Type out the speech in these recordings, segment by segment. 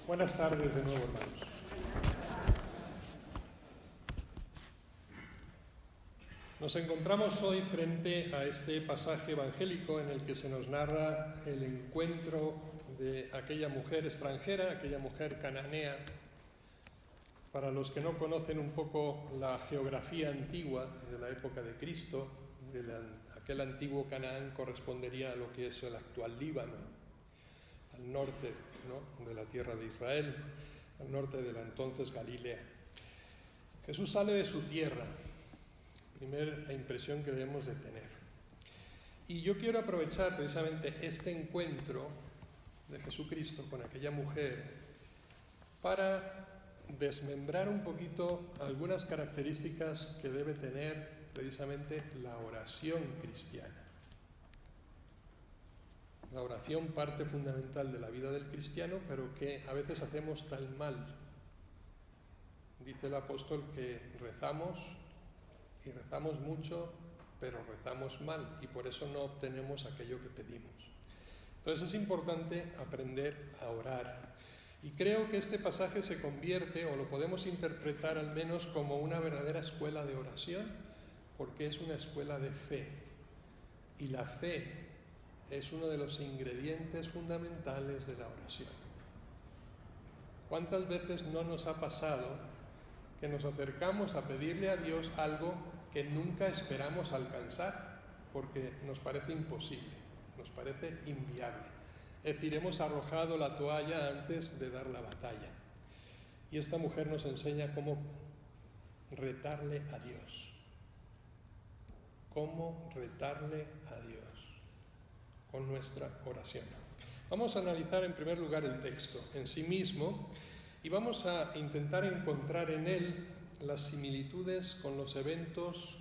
Buenas tardes de nuevo, hermanos. Nos encontramos hoy frente a este pasaje evangélico en el que se nos narra el encuentro de aquella mujer extranjera, aquella mujer cananea. Para los que no conocen un poco la geografía antigua de la época de Cristo, aquel antiguo Canaán correspondería a lo que es el actual Líbano, al norte, ¿no?, de la tierra de Israel, al norte de la entonces Galilea. Jesús sale de su tierra, primera impresión que debemos de tener. Y yo quiero aprovechar precisamente este encuentro de Jesucristo con aquella mujer para desmembrar un poquito algunas características que debe tener precisamente la oración cristiana. La oración, parte fundamental de la vida del cristiano, pero que a veces hacemos tan mal. Dice el apóstol que rezamos y rezamos mucho, pero rezamos mal y por eso no obtenemos aquello que pedimos. Entonces es importante aprender a orar. Y creo que este pasaje se convierte, o lo podemos interpretar al menos como una verdadera escuela de oración, porque es una escuela de fe. Y la fe es uno de los ingredientes fundamentales de la oración. ¿Cuántas veces no nos ha pasado que nos acercamos a pedirle a Dios algo que nunca esperamos alcanzar, porque nos parece imposible, nos parece inviable? Es decir, hemos arrojado la toalla antes de dar la batalla. Y esta mujer nos enseña cómo retarle a Dios. Cómo retarle a Dios con nuestra oración. Vamos a analizar en primer lugar el texto en sí mismo y vamos a intentar encontrar en él las similitudes con los eventos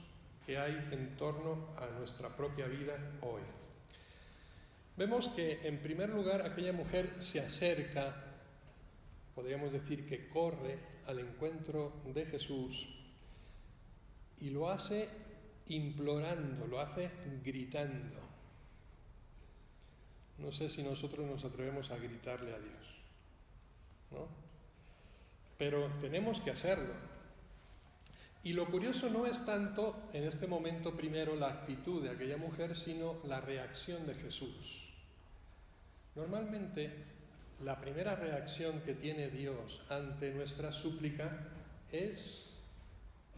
que hay en torno a nuestra propia vida hoy. Vemos que, en primer lugar, aquella mujer se acerca, podríamos decir que corre al encuentro de Jesús y lo hace implorando, lo hace gritando. No sé si nosotros nos atrevemos a gritarle a Dios, ¿no? Pero tenemos que hacerlo. Y lo curioso no es tanto, en este momento primero, la actitud de aquella mujer, sino la reacción de Jesús. Normalmente, la primera reacción que tiene Dios ante nuestra súplica es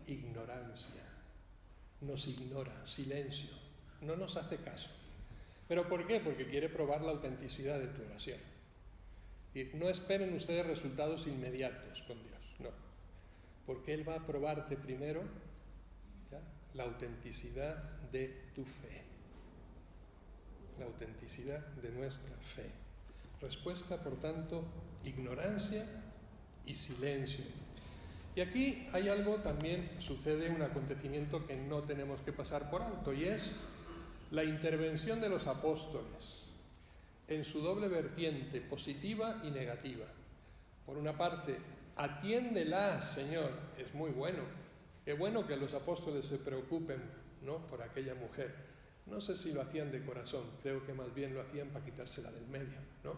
ignorancia. Nos ignora, silencio, no nos hace caso. ¿Pero por qué? Porque quiere probar la autenticidad de tu oración. Y no esperen ustedes resultados inmediatos con Dios, no. Porque Él va a probarte primero, ¿ya?, la autenticidad de tu fe. La autenticidad de nuestra fe. Respuesta, por tanto, ignorancia y silencio. Y aquí hay algo, también sucede un acontecimiento que no tenemos que pasar por alto, y es la intervención de los apóstoles en su doble vertiente, positiva y negativa. Por una parte, atiéndela, Señor, es muy bueno. Qué bueno que los apóstoles se preocupen, ¿no?, por aquella mujer. No sé si lo hacían de corazón, creo que más bien lo hacían para quitársela del medio, ¿no?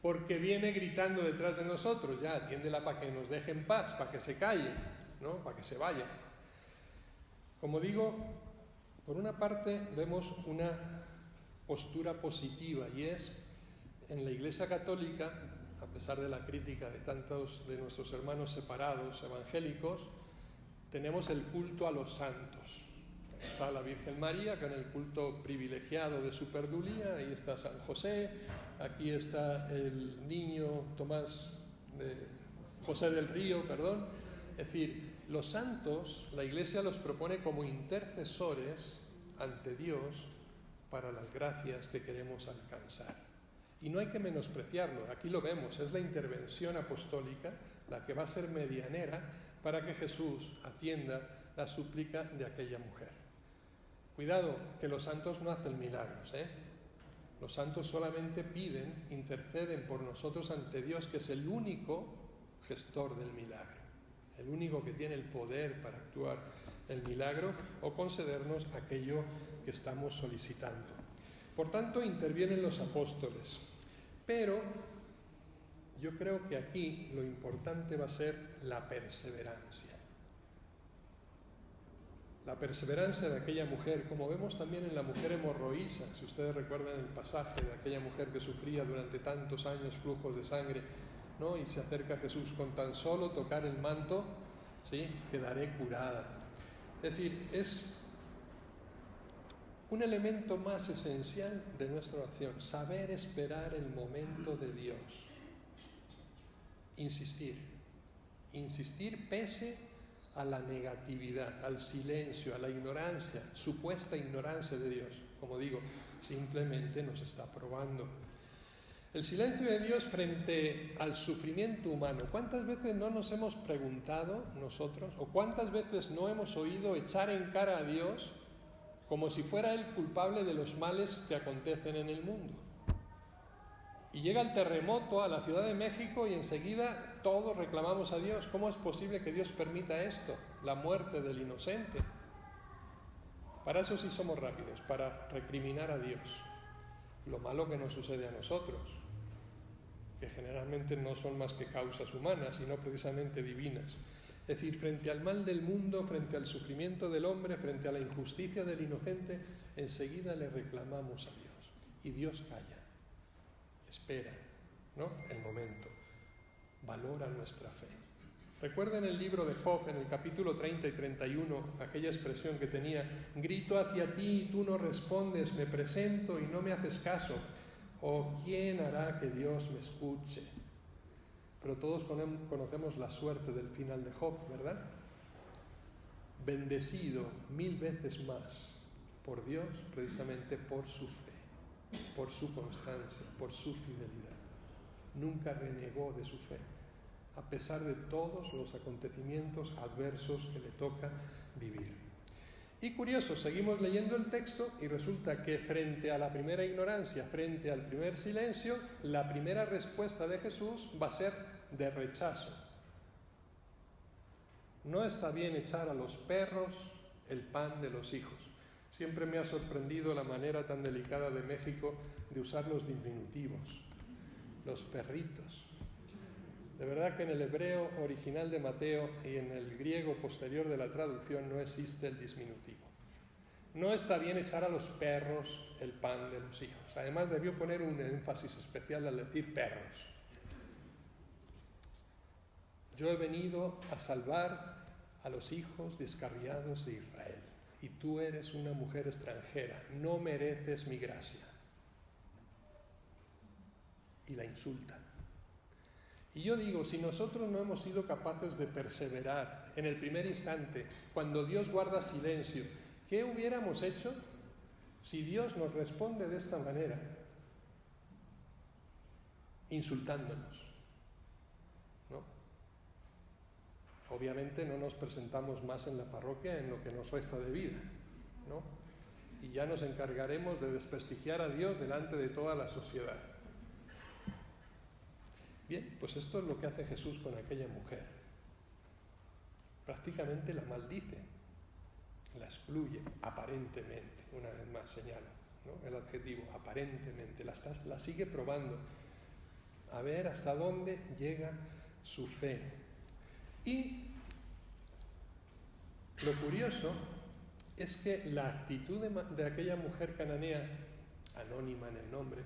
Porque viene gritando detrás de nosotros, ya, atiéndela para que nos deje en paz, para que se calle, ¿no?, para que se vaya. Como digo, por una parte vemos una postura positiva, y es, en la Iglesia Católica, a pesar de la crítica de tantos de nuestros hermanos separados evangélicos, tenemos el culto a los santos. Está la Virgen María con el culto privilegiado de su perdulía, ahí está San José, aquí está el niño José del Río, perdón. Es decir, los santos, la Iglesia los propone como intercesores ante Dios para las gracias que queremos alcanzar. Y no hay que menospreciarlo, aquí lo vemos, es la intervención apostólica la que va a ser medianera para que Jesús atienda la súplica de aquella mujer. Cuidado, que los santos no hacen milagros, ¿eh? Los santos solamente piden, interceden por nosotros ante Dios, que es el único gestor del milagro, el único que tiene el poder para actuar el milagro o concedernos aquello que estamos solicitando. Por tanto, intervienen los apóstoles, pero Yo creo que aquí lo importante va a ser la perseverancia. La perseverancia de aquella mujer, como vemos también en la mujer hemorroísa, si ustedes recuerdan el pasaje de aquella mujer que sufría durante tantos años flujos de sangre, ¿no? Y se acerca a Jesús: con tan solo tocar el manto, ¿sí?, quedaré curada. Es decir, es un elemento más esencial de nuestra oración, saber esperar el momento de Dios. Insistir pese a la negatividad, al silencio, a la ignorancia, supuesta ignorancia de Dios. Como digo, simplemente nos está probando. El silencio de Dios frente al sufrimiento humano. ¿Cuántas veces no nos hemos preguntado nosotros, o cuántas veces no hemos oído echar en cara a Dios como si fuera Él culpable de los males que acontecen en el mundo? Y llega el terremoto a la Ciudad de México y enseguida todos reclamamos a Dios. ¿Cómo es posible que Dios permita esto? La muerte del inocente. Para eso sí somos rápidos, para recriminar a Dios lo malo que nos sucede a nosotros, que generalmente no son más que causas humanas, sino precisamente divinas. Es decir, frente al mal del mundo, frente al sufrimiento del hombre, frente a la injusticia del inocente, enseguida le reclamamos a Dios. Y Dios calla, espera, ¿no?, el momento, valora nuestra fe. Recuerden el libro de Job, en el capítulo 30 y 31, aquella expresión que tenía: grito hacia ti y tú no respondes, me presento y no me haces caso. ¿O quién hará que Dios me escuche? Pero todos conocemos la suerte del final de Job, ¿verdad? Bendecido 1000 veces más por Dios, precisamente por su fe, por su constancia, por su fidelidad. Nunca renegó de su fe, a pesar de todos los acontecimientos adversos que le toca vivir. Y curioso, seguimos leyendo el texto y resulta que frente a la primera ignorancia, frente al primer silencio, la primera respuesta de Jesús va a ser de rechazo. No está bien echar a los perros el pan de los hijos. Siempre me ha sorprendido la manera tan delicada de México de usar los diminutivos, los perritos. De verdad que en el hebreo original de Mateo y en el griego posterior de la traducción no existe el diminutivo. No está bien echar a los perros el pan de los hijos. Además debió poner un énfasis especial al decir perros. Yo he venido a salvar a los hijos descarriados de Israel, y tú eres una mujer extranjera, no mereces mi gracia. Y la insulta. Y yo digo, si nosotros no hemos sido capaces de perseverar en el primer instante, cuando Dios guarda silencio, ¿qué hubiéramos hecho si Dios nos responde de esta manera? Insultándonos, ¿no? Obviamente no nos presentamos más en la parroquia en lo que nos resta de vida, ¿no? Y ya nos encargaremos de desprestigiar a Dios delante de toda la sociedad. Bien, pues esto es lo que hace Jesús con aquella mujer. Prácticamente la maldice, la excluye, aparentemente, una vez más señalo, ¿no?, el adjetivo, aparentemente, la sigue probando, a ver hasta dónde llega su fe. Y lo curioso es que la actitud de aquella mujer cananea, anónima en el nombre,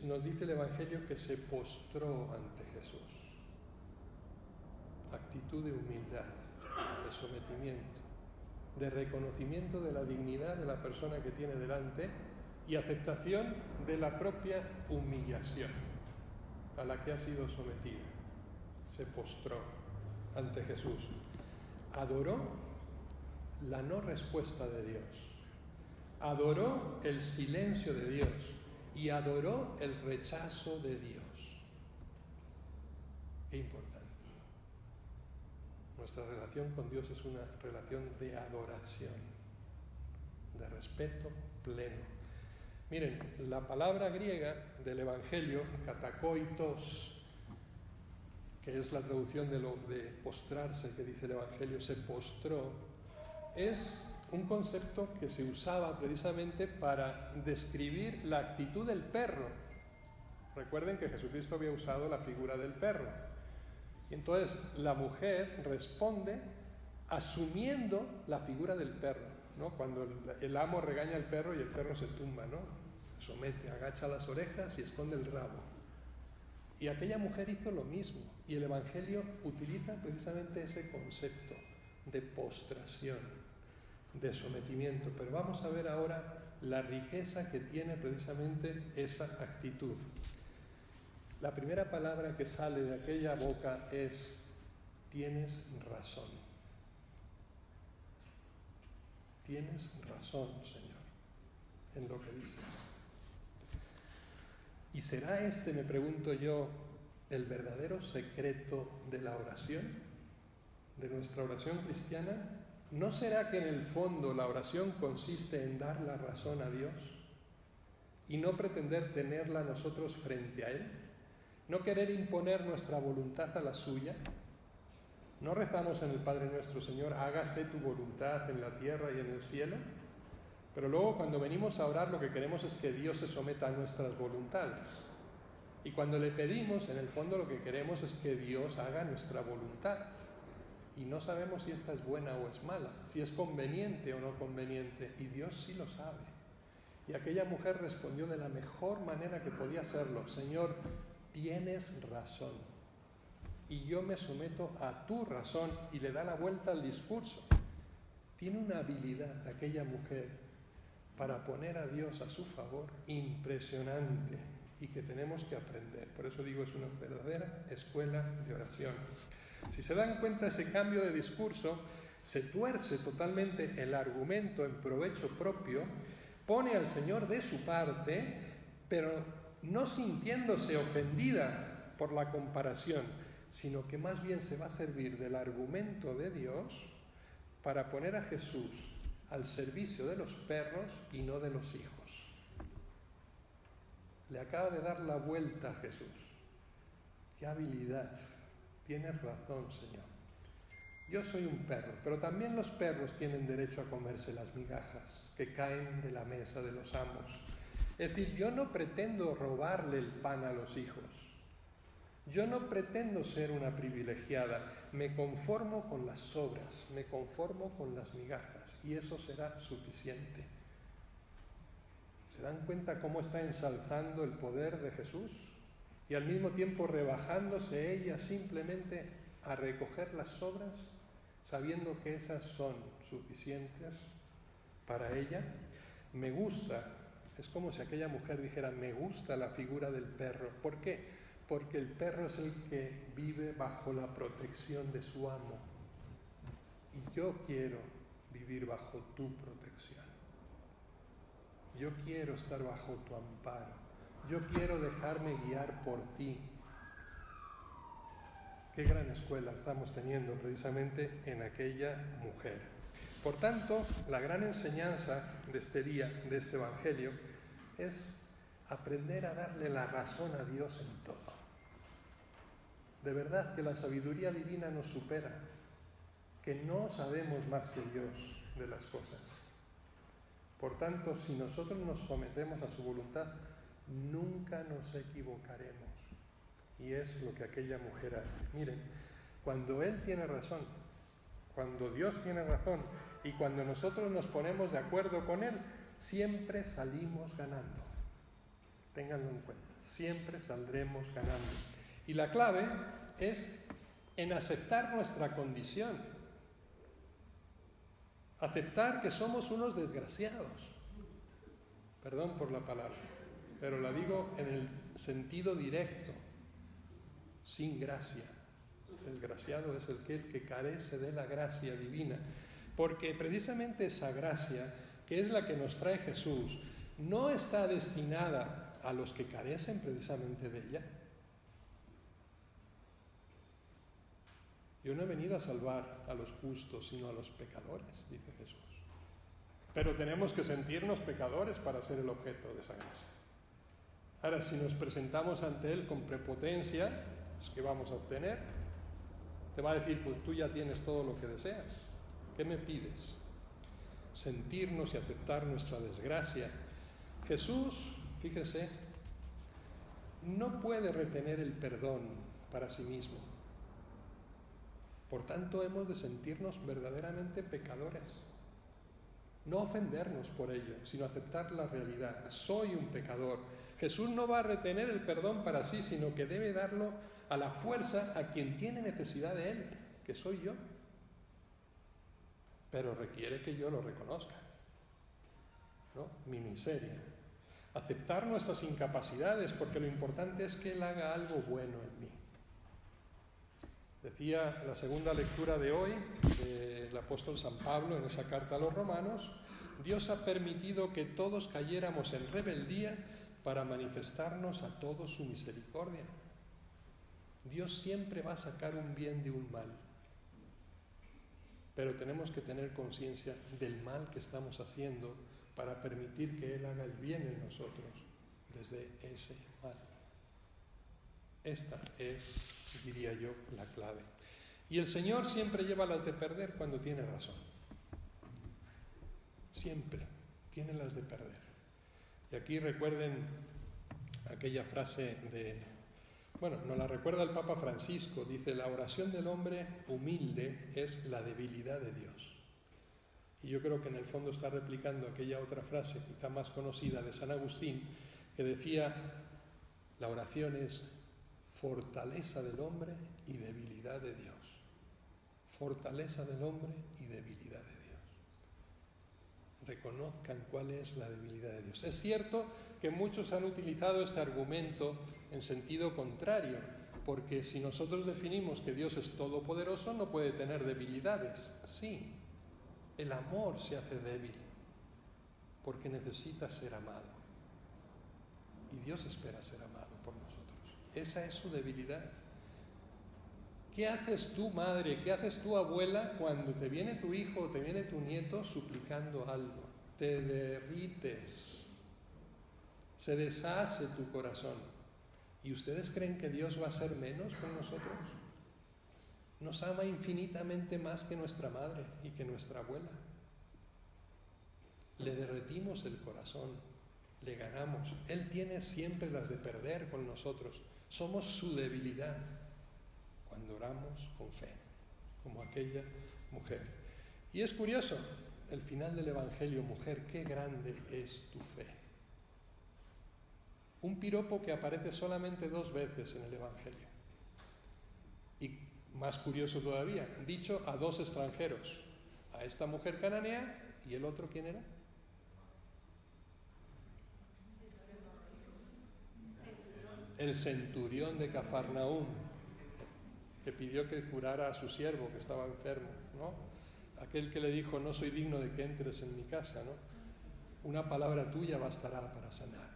nos dice el Evangelio, que se postró ante Jesús. Actitud de humildad, de sometimiento, de reconocimiento de la dignidad de la persona que tiene delante y aceptación de la propia humillación a la que ha sido sometida. Se postró ante Jesús. Adoró la no respuesta de Dios. Adoró el silencio de Dios. Y adoró el rechazo de Dios. Qué importante. Nuestra relación con Dios es una relación de adoración, de respeto pleno. Miren, la palabra griega del Evangelio, katakoitos, que es la traducción de postrarse que dice el Evangelio, se postró, es un concepto que se usaba precisamente para describir la actitud del perro. Recuerden que Jesucristo había usado la figura del perro. Y entonces la mujer responde asumiendo la figura del perro, ¿no? Cuando el amo regaña al perro y el perro se tumba, ¿no? Se somete, agacha las orejas y esconde el rabo. Y aquella mujer hizo lo mismo. Y el Evangelio utiliza precisamente ese concepto de postración, de sometimiento. Pero vamos a ver ahora la riqueza que tiene precisamente esa actitud. La primera palabra que sale de aquella boca es: tienes razón. Tienes razón, Señor, en lo que dices. ¿Y será este, me pregunto yo, el verdadero secreto de la oración? ¿De nuestra oración cristiana? ¿No será que en el fondo la oración consiste en dar la razón a Dios y no pretender tenerla nosotros frente a Él? ¿No querer imponer nuestra voluntad a la suya? ¿No rezamos en el Padre Nuestro, Señor, hágase tu voluntad en la tierra y en el cielo? Pero luego cuando venimos a orar lo que queremos es que Dios se someta a nuestras voluntades. Y cuando le pedimos, en el fondo lo que queremos es que Dios haga nuestra voluntad. Y no sabemos si esta es buena o es mala, si es conveniente o no conveniente, y Dios sí lo sabe. Y aquella mujer respondió de la mejor manera que podía hacerlo: Señor, tienes razón, y yo me someto a tu razón, y le da la vuelta al discurso. Tiene una habilidad aquella mujer para poner a Dios a su favor impresionante, y que tenemos que aprender. Por eso digo, es una verdadera escuela de oración. Si se dan cuenta, ese cambio de discurso se tuerce totalmente el argumento en provecho propio, pone al Señor de su parte, pero no sintiéndose ofendida por la comparación, sino que más bien se va a servir del argumento de Dios para poner a Jesús al servicio de los perros y no de los hijos. Le acaba de dar la vuelta a Jesús. ¡Qué habilidad! Tienes razón, Señor. Yo soy un perro, pero también los perros tienen derecho a comerse las migajas que caen de la mesa de los amos. Es decir, yo no pretendo robarle el pan a los hijos. Yo no pretendo ser una privilegiada. Me conformo con las sobras, me conformo con las migajas, y eso será suficiente. ¿Se dan cuenta cómo está ensalzando el poder de Jesús? Y al mismo tiempo rebajándose ella simplemente a recoger las sobras, sabiendo que esas son suficientes para ella. Me gusta, es como si aquella mujer dijera: me gusta la figura del perro. ¿Por qué? Porque el perro es el que vive bajo la protección de su amo. Y yo quiero vivir bajo tu protección. Yo quiero estar bajo tu amparo. Yo quiero dejarme guiar por ti. Qué gran escuela estamos teniendo precisamente en aquella mujer. Por tanto, la gran enseñanza de este día, de este Evangelio, es aprender a darle la razón a Dios en todo. De verdad que la sabiduría divina nos supera, que no sabemos más que Dios de las cosas. Por tanto, si nosotros nos sometemos a su voluntad, nunca nos equivocaremos. Y es lo que aquella mujer hace. Miren, cuando Él tiene razón, cuando Dios tiene razón, y cuando nosotros nos ponemos de acuerdo con Él, siempre salimos ganando. Ténganlo en cuenta, siempre saldremos ganando. Y la clave es en aceptar nuestra condición. Aceptar que somos unos desgraciados. Perdón por la palabra, pero la digo en el sentido directo. Sin gracia. Desgraciado es el que carece de la gracia divina. Porque precisamente esa gracia, que es la que nos trae Jesús, no está destinada a los que carecen precisamente de ella. Yo no he venido a salvar a los justos, sino a los pecadores, dice Jesús. Pero tenemos que sentirnos pecadores para ser el objeto de esa gracia. Ahora, si nos presentamos ante Él con prepotencia, pues, ¿qué vamos a obtener? Te va a decir: pues tú ya tienes todo lo que deseas. ¿Qué me pides? Sentirnos y aceptar nuestra desgracia. Jesús, fíjese, no puede retener el perdón para sí mismo. Por tanto, hemos de sentirnos verdaderamente pecadores. No ofendernos por ello, sino aceptar la realidad. Soy un pecador. Jesús no va a retener el perdón para sí, sino que debe darlo a la fuerza a quien tiene necesidad de él, que soy yo. Pero requiere que yo lo reconozca, ¿no? Mi miseria. Aceptar nuestras incapacidades, porque lo importante es que Él haga algo bueno en mí. Decía la segunda lectura de hoy del apóstol San Pablo en esa carta a los romanos: Dios ha permitido que todos cayéramos en rebeldía para manifestarnos a todos su misericordia. Dios siempre va a sacar un bien de un mal, pero tenemos que tener conciencia del mal que estamos haciendo para permitir que Él haga el bien en nosotros desde ese mal. Esta es, diría yo, la clave. Y el Señor siempre lleva las de perder cuando tiene razón. Siempre tiene las de perder. Y aquí recuerden aquella frase nos la recuerda el Papa Francisco, dice: la oración del hombre humilde es la debilidad de Dios. Y yo creo que en el fondo está replicando aquella otra frase, quizá más conocida, de San Agustín, que decía: la oración es fortaleza del hombre y debilidad de Dios. Fortaleza del hombre y debilidad de Dios. Reconozcan cuál es la debilidad de Dios. Es cierto que muchos han utilizado este argumento en sentido contrario, porque si nosotros definimos que Dios es todopoderoso, no puede tener debilidades. Sí, el amor se hace débil porque necesita ser amado. Y Dios espera ser amado por nosotros. Esa es su debilidad. ¿Qué haces tú, madre? ¿Qué haces tú, abuela, cuando te viene tu hijo o te viene tu nieto suplicando algo? Te derrites. Se deshace tu corazón. ¿Y ustedes creen que Dios va a ser menos con nosotros? Nos ama infinitamente más que nuestra madre y que nuestra abuela. Le derretimos el corazón, le ganamos. Él tiene siempre las de perder con nosotros. Somos su debilidad cuando oramos con fe, como aquella mujer. Y es curioso, el final del Evangelio: mujer, qué grande es tu fe. Un piropo que aparece solamente 2 veces en el Evangelio. Y más curioso todavía, dicho a 2 extranjeros, a esta mujer cananea y el otro, ¿quién era? El centurión de Cafarnaúm, que pidió que curara a su siervo que estaba enfermo, ¿no? Aquel que le dijo: no soy digno de que entres en mi casa, ¿no? Una palabra tuya bastará para sanar.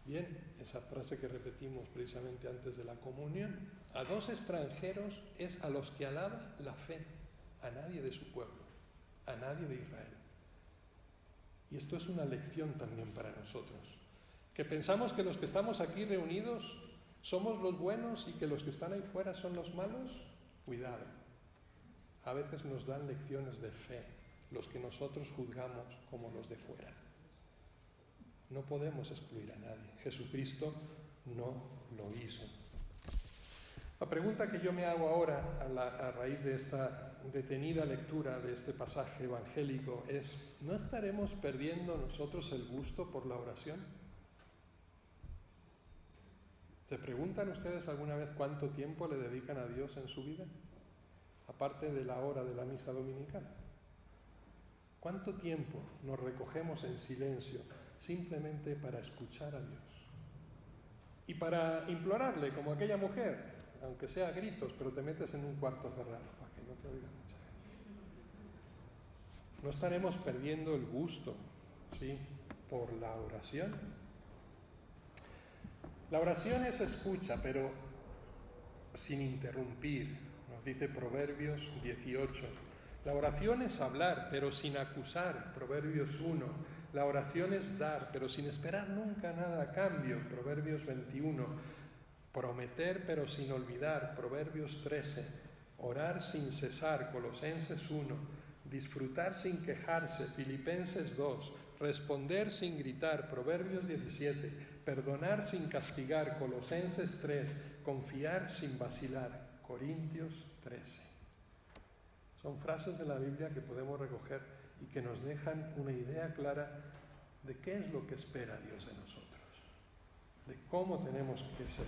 Bien, esa frase que repetimos precisamente antes de la comunión. A 2 extranjeros es a los que alaba la fe, a nadie de su pueblo, a nadie de Israel. Y esto es una lección también para nosotros, que pensamos que los que estamos aquí reunidos somos los buenos y que los que están ahí fuera son los malos. Cuidado, a veces nos dan lecciones de fe los que nosotros juzgamos como los de fuera. No podemos excluir a nadie. Jesucristo no lo hizo. La pregunta que yo me hago ahora a raíz de esta detenida lectura de este pasaje evangélico es: ¿no estaremos perdiendo nosotros el gusto por la oración? ¿Se preguntan ustedes alguna vez cuánto tiempo le dedican a Dios en su vida? Aparte de la hora de la misa dominical. ¿Cuánto tiempo nos recogemos en silencio simplemente para escuchar a Dios? Y para implorarle, como aquella mujer, aunque sea a gritos, pero te metes en un cuarto cerrado para que no te oiga mucha gente. ¿No estaremos perdiendo el gusto, sí, por la oración? La oración es escucha, pero sin interrumpir, nos dice Proverbios 18. La oración es hablar, pero sin acusar, Proverbios 1. La oración es dar, pero sin esperar nunca nada a cambio, Proverbios 21. Prometer, pero sin olvidar, Proverbios 13. Orar sin cesar, Colosenses 1. Disfrutar sin quejarse, Filipenses 2. Responder sin gritar, Proverbios 17. perdonar sin castigar, Colosenses 3, confiar sin vacilar, Corintios 13. Son frases de la Biblia que podemos recoger y que nos dejan una idea clara de qué es lo que espera Dios de nosotros, de cómo tenemos que ser.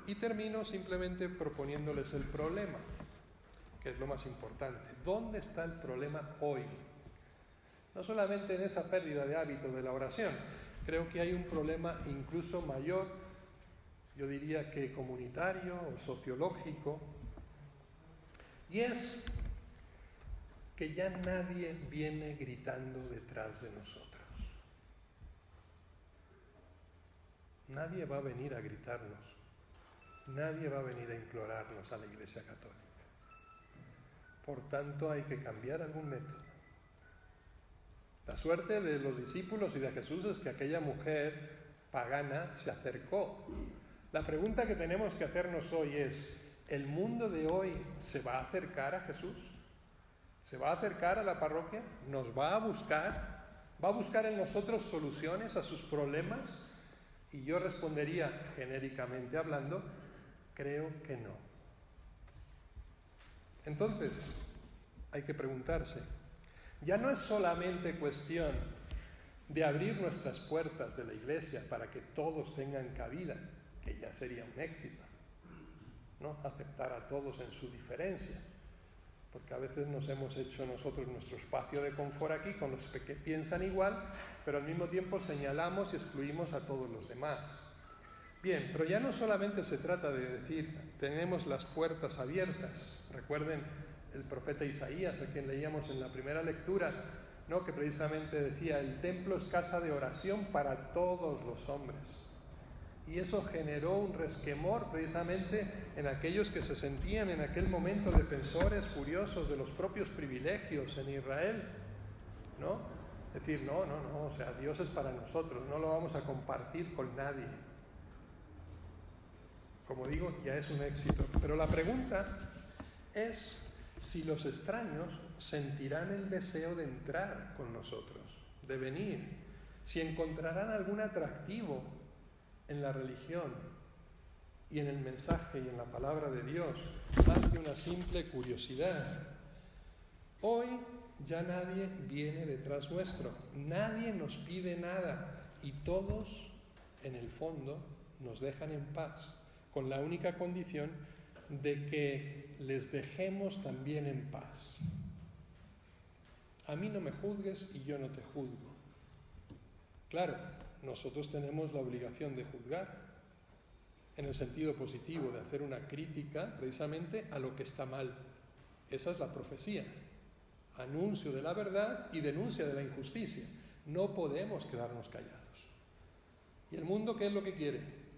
Y termino simplemente proponiéndoles el problema, que es lo más importante. ¿Dónde está el problema hoy? No solamente en esa pérdida de hábito de la oración, creo que hay un problema incluso mayor, yo diría que comunitario o sociológico, y es que ya nadie viene gritando detrás de nosotros. Nadie va a venir a gritarnos, nadie va a venir a implorarnos a la Iglesia Católica. Por tanto, hay que cambiar algún método. La suerte de los discípulos y de Jesús es que aquella mujer pagana se acercó. La pregunta que tenemos que hacernos hoy es, ¿el mundo de hoy se va a acercar a Jesús? ¿Se va a acercar a la parroquia? ¿Nos va a buscar? ¿Va a buscar en nosotros soluciones a sus problemas? Y yo respondería, genéricamente hablando, creo que no. Entonces, hay que preguntarse, ya no es solamente cuestión de abrir nuestras puertas de la iglesia para que todos tengan cabida, que ya sería un éxito, ¿no? Aceptar a todos en su diferencia, porque a veces nos hemos hecho nosotros nuestro espacio de confort aquí con los que piensan igual, pero al mismo tiempo señalamos y excluimos a todos los demás. Bien, pero ya no solamente se trata de decir, tenemos las puertas abiertas. Recuerden el profeta Isaías, a quien leíamos en la primera lectura, ¿no? Que precisamente decía, el templo es casa de oración para todos los hombres. Y eso generó un resquemor precisamente en aquellos que se sentían en aquel momento defensores furiosos de los propios privilegios en Israel, ¿no? Es decir, no, o sea, Dios es para nosotros, no lo vamos a compartir con nadie. Como digo, ya es un éxito. Pero la pregunta es si los extraños sentirán el deseo de entrar con nosotros, de venir, si encontrarán algún atractivo en la religión y en el mensaje y en la palabra de Dios, más que una simple curiosidad. Hoy ya nadie viene detrás nuestro, nadie nos pide nada y todos, en el fondo, nos dejan en paz, con la única condición de que les dejemos también en paz. A mí no me juzgues y yo no te juzgo. Claro, nosotros tenemos la obligación de juzgar, en el sentido positivo, de hacer una crítica precisamente a lo que está mal. Esa es la profecía, anuncio de la verdad y denuncia de la injusticia. No podemos quedarnos callados. ¿Y el mundo qué es lo que quiere?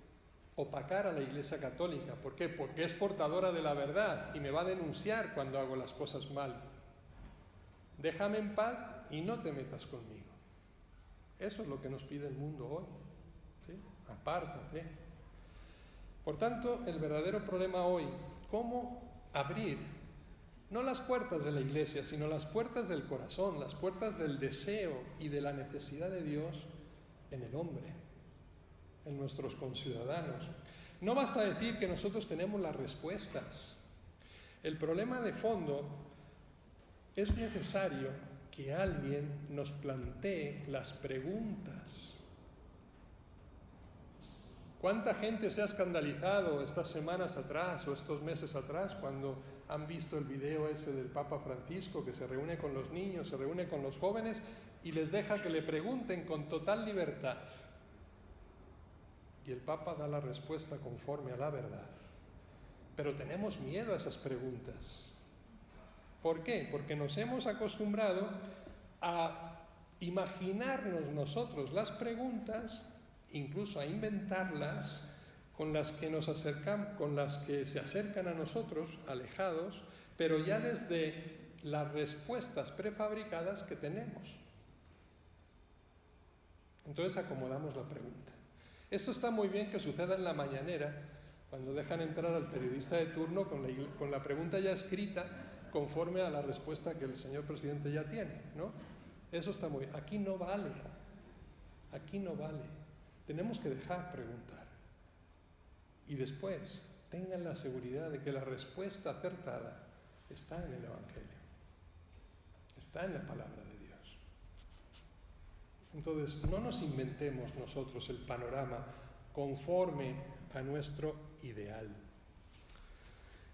Opacar a la Iglesia Católica. ¿Por qué? Porque es portadora de la verdad y me va a denunciar cuando hago las cosas mal. Déjame en paz y no te metas conmigo. Eso es lo que nos pide el mundo hoy, ¿sí? Apártate. Por tanto, el verdadero problema hoy, ¿cómo abrir no las puertas de la iglesia, sino las puertas del corazón, las puertas del deseo y de la necesidad de Dios en el hombre, en nuestros conciudadanos? No basta decir que nosotros tenemos las respuestas. El problema de fondo es necesario que alguien nos plantee las preguntas. ¿Cuánta gente se ha escandalizado estas semanas atrás o estos meses atrás cuando han visto el video ese del Papa Francisco que se reúne con los niños, se reúne con los jóvenes y les deja que le pregunten con total libertad? Y el Papa da la respuesta conforme a la verdad. Pero tenemos miedo a esas preguntas. ¿Por qué? Porque nos hemos acostumbrado a imaginarnos nosotros las preguntas, incluso a inventarlas, con las que nos acercan, con las que se acercan a nosotros, alejados, pero ya desde las respuestas prefabricadas que tenemos. Entonces acomodamos la pregunta. Esto está muy bien que suceda en la mañanera, cuando dejan entrar al periodista de turno con la pregunta ya escrita, conforme a la respuesta que el señor presidente ya tiene, ¿no? Eso está muy bien. Aquí no vale. Aquí no vale. Tenemos que dejar preguntar. Y después, tengan la seguridad de que la respuesta acertada está en el Evangelio. Está en la palabra de Dios. Entonces, no nos inventemos nosotros el panorama conforme a nuestro ideal.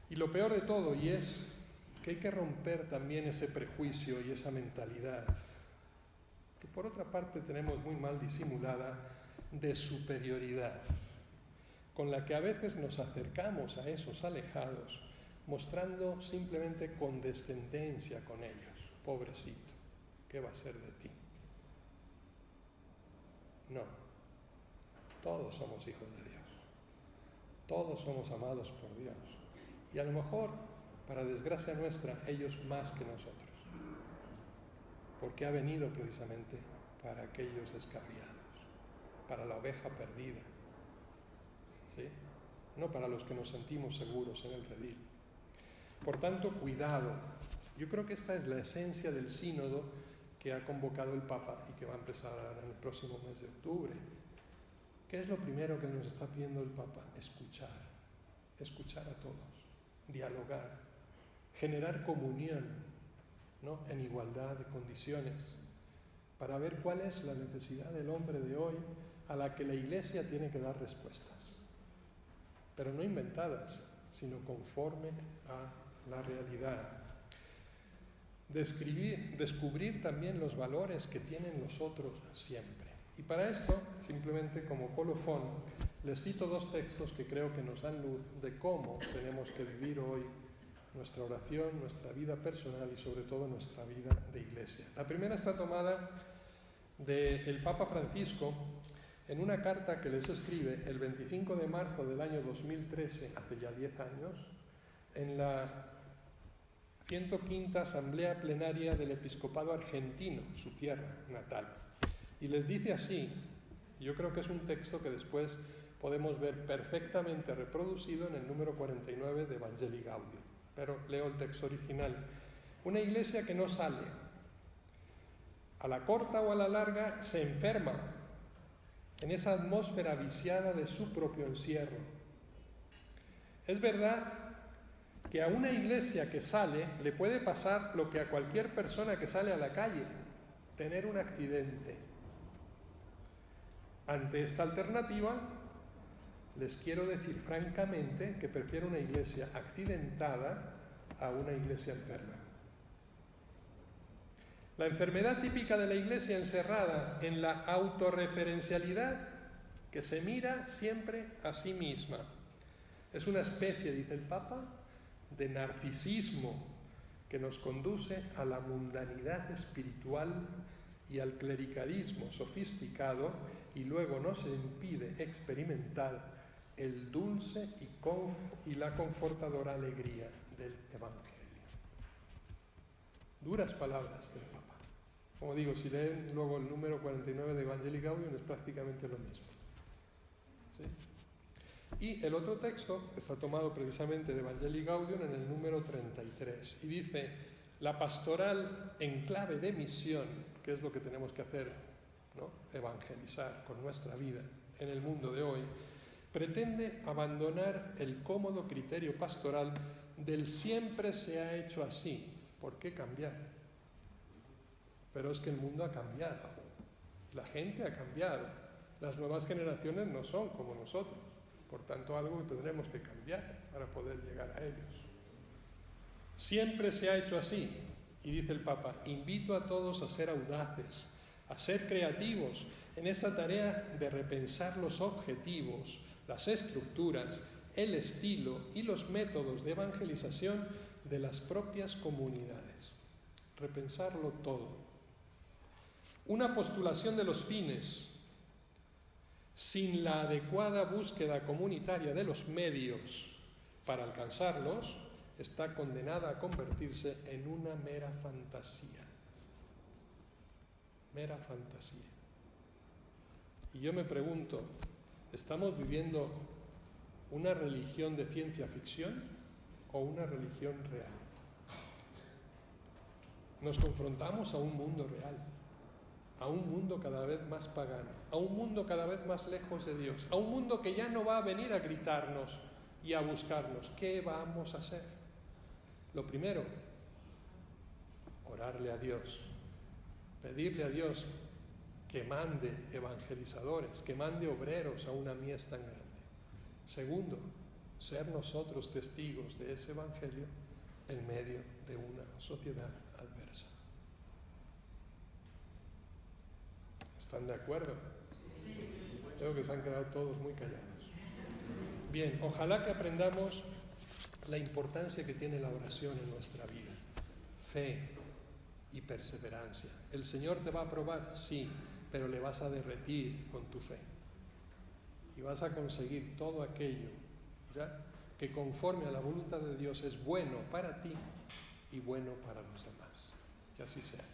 Y lo peor de todo, y es que hay que romper también ese prejuicio y esa mentalidad, que por otra parte tenemos muy mal disimulada, de superioridad, con la que a veces nos acercamos a esos alejados, mostrando simplemente condescendencia con ellos. Pobrecito, ¿qué va a ser de ti? No, todos somos hijos de Dios, todos somos amados por Dios, y a lo mejor, para desgracia nuestra, ellos más que nosotros, porque ha venido precisamente para aquellos descarriados, para la oveja perdida, ¿sí? No para los que nos sentimos seguros en el redil. Por tanto, cuidado. Yo creo que esta es la esencia del sínodo que ha convocado el Papa y que va a empezar en el próximo mes de octubre. ¿Qué es lo primero que nos está pidiendo el Papa? Escuchar a todos, dialogar, generar comunión, ¿no?, en igualdad de condiciones, para ver cuál es la necesidad del hombre de hoy a la que la Iglesia tiene que dar respuestas, pero no inventadas, sino conforme a la realidad. Descubrir también los valores que tienen los otros siempre. Y para esto, simplemente como colofón, les cito dos textos que creo que nos dan luz de cómo tenemos que vivir hoy nuestra oración, nuestra vida personal y sobre todo nuestra vida de iglesia. La primera está tomada del Papa Francisco en una carta que les escribe el 25 de marzo del año 2013, hace ya 10 años, en la 105ª Asamblea Plenaria del Episcopado Argentino, su tierra natal. Y les dice así, yo creo que es un texto que después podemos ver perfectamente reproducido en el número 49 de Evangelii Gaudium, pero leo el texto original. Una iglesia que no sale, a la corta o a la larga, se enferma en esa atmósfera viciada de su propio encierro. Es verdad que a una iglesia que sale le puede pasar lo que a cualquier persona que sale a la calle, tener un accidente. Ante esta alternativa, les quiero decir francamente que prefiero una iglesia accidentada a una iglesia enferma. La enfermedad típica de la iglesia encerrada en la autorreferencialidad, que se mira siempre a sí misma, es una especie, dice el Papa, de narcisismo que nos conduce a la mundanidad espiritual y al clericalismo sofisticado, y luego nos impide experimentar el dulce y la confortadora alegría del Evangelio. Duras palabras del Papa. Como digo, si leen luego el número 49 de Evangelii Gaudium es prácticamente lo mismo, ¿sí? Y el otro texto está tomado precisamente de Evangelii Gaudium en el número 33 y dice: la pastoral en clave de misión, que es lo que tenemos que hacer, ¿no?, evangelizar con nuestra vida en el mundo de hoy, pretende abandonar el cómodo criterio pastoral del siempre se ha hecho así. ¿Por qué cambiar? Pero es que el mundo ha cambiado, la gente ha cambiado, las nuevas generaciones no son como nosotros, por tanto algo que tendremos que cambiar para poder llegar a ellos. Siempre se ha hecho así, y dice el Papa: invito a todos a ser audaces, a ser creativos en esta tarea de repensar los objetivos, las estructuras, el estilo y los métodos de evangelización de las propias comunidades. Repensarlo todo. Una postulación de los fines sin la adecuada búsqueda comunitaria de los medios para alcanzarlos está condenada a convertirse en una mera fantasía. Mera fantasía. Y yo me pregunto, ¿estamos viviendo una religión de ciencia ficción o una religión real? Nos confrontamos a un mundo real. a un mundo cada vez más pagano, a un mundo cada vez más lejos de Dios, a un mundo que ya no va a venir a gritarnos y a buscarnos. ¿Qué vamos a hacer? Lo primero, orarle a Dios, pedirle a Dios que mande evangelizadores, que mande obreros a una mies tan grande. Segundo, ser nosotros testigos de ese evangelio en medio de una sociedad adversa. ¿Están de acuerdo? Creo que se han quedado todos muy callados. Bien, ojalá que aprendamos la importancia que tiene la oración en nuestra vida. Fe y perseverancia. ¿El Señor te va a probar? Sí, pero le vas a derretir con tu fe. Y vas a conseguir todo aquello, ¿ya?, que conforme a la voluntad de Dios es bueno para ti y bueno para los demás. Que así sea.